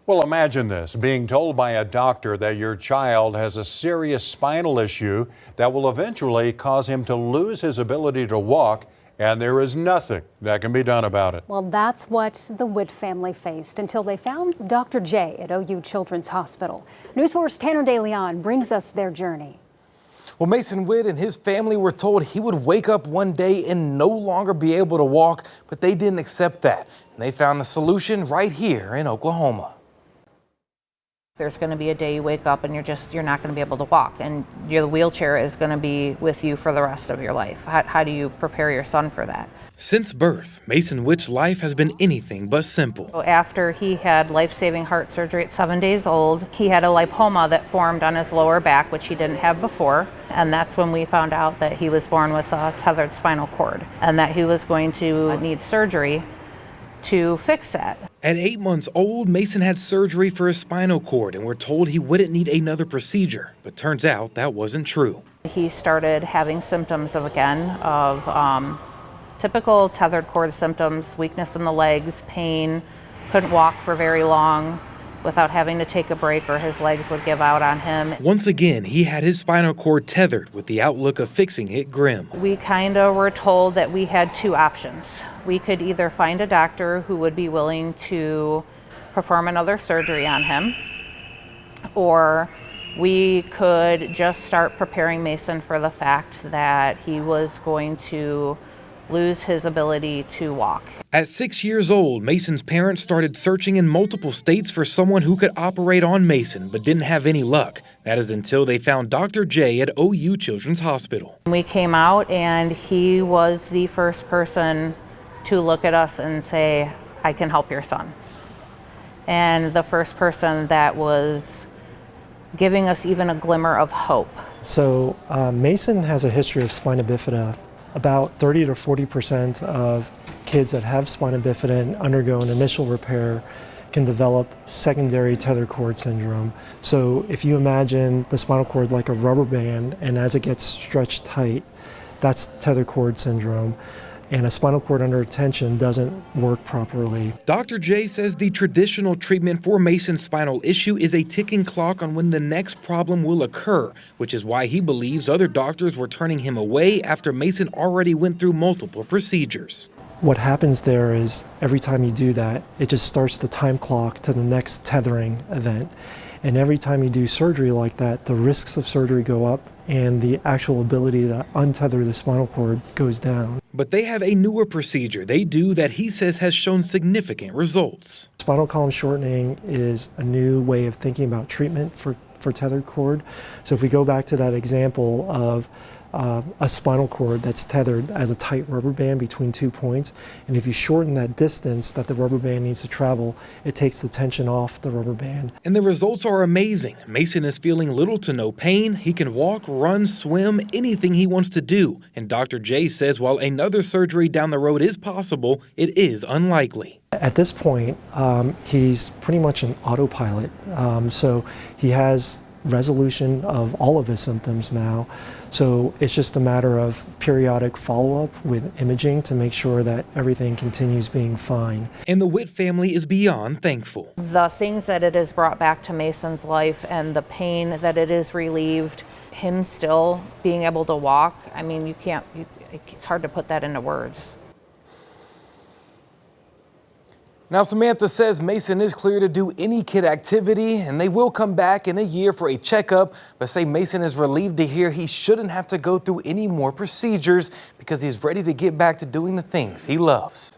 Well, imagine this, being told by a doctor that your child has a serious spinal issue that will eventually cause him to lose his ability to walk, and there is nothing that can be done about it. Well, that's what the Witt family faced until they found Dr. J at OU Children's Hospital. News 4's Tanner DeLeon brings us their journey. Well, Mason Witt and his family were told he would wake up one day and no longer be able to walk, but they didn't accept that. And they found the solution right here in Oklahoma. There's going to be a day you wake up and you're not going to be able to walk, and the wheelchair is going to be with you for the rest of your life. How do you prepare your son for that? Since birth, Mason Witt's life has been anything but simple. So after he had life-saving heart surgery at 7 days old, he had a lipoma that formed on his lower back, which he didn't have before. And that's when we found out that he was born with a tethered spinal cord and that he was going to need surgery to fix that. At 8 months old, Mason had surgery for his spinal cord and we're told he wouldn't need another procedure, but turns out that wasn't true. He started having symptoms of typical tethered cord symptoms: weakness in the legs, pain, couldn't walk for very long without having to take a break or his legs would give out on him. Once again, he had his spinal cord tethered with the outlook of fixing it grim. We kind of were told that we had two options. We could either find a doctor who would be willing to perform another surgery on him, or we could just start preparing Mason for the fact that he was going to lose his ability to walk. At 6 years old, Mason's parents started searching in multiple states for someone who could operate on Mason, but didn't have any luck. That is until they found Dr. J at OU Children's Hospital. We came out and he was the first person to look at us and say, "I can help your son." And the first person that was giving us even a glimmer of hope. So Mason has a history of spina bifida. About 30 to 40% of kids that have spina bifida and undergo an initial repair can develop secondary tethered cord syndrome. So if you imagine the spinal cord like a rubber band, and as it gets stretched tight, that's tethered cord syndrome. And a spinal cord under tension doesn't work properly. Dr. J says the traditional treatment for Mason's spinal issue is a ticking clock on when the next problem will occur, which is why he believes other doctors were turning him away after Mason already went through multiple procedures. What happens there is every time you do that, it just starts the time clock to the next tethering event. And every time you do surgery like that, the risks of surgery go up and the actual ability to untether the spinal cord goes down. But they have a newer procedure they do that he says has shown significant results. Spinal column shortening is a new way of thinking about treatment for tethered cord. So if we go back to that example of a spinal cord that's tethered as a tight rubber band between 2 points, and if you shorten that distance that the rubber band needs to travel, it takes the tension off the rubber band. And the results are amazing. Mason is feeling little to no pain. He can walk, run, swim, anything he wants to do. And Dr. J says while another surgery down the road is possible, it is unlikely. At this point, he's pretty much an autopilot. So he has resolution of all of his symptoms now. So it's just a matter of periodic follow-up with imaging to make sure that everything continues being fine. And the Witt family is beyond thankful. The things that it has brought back to Mason's life and the pain that it has relieved, him still being able to walk, I mean, it's hard to put that into words. Now, Samantha says Mason is clear to do any kid activity, and they will come back in a year for a checkup, but say Mason is relieved to hear he shouldn't have to go through any more procedures because he's ready to get back to doing the things he loves.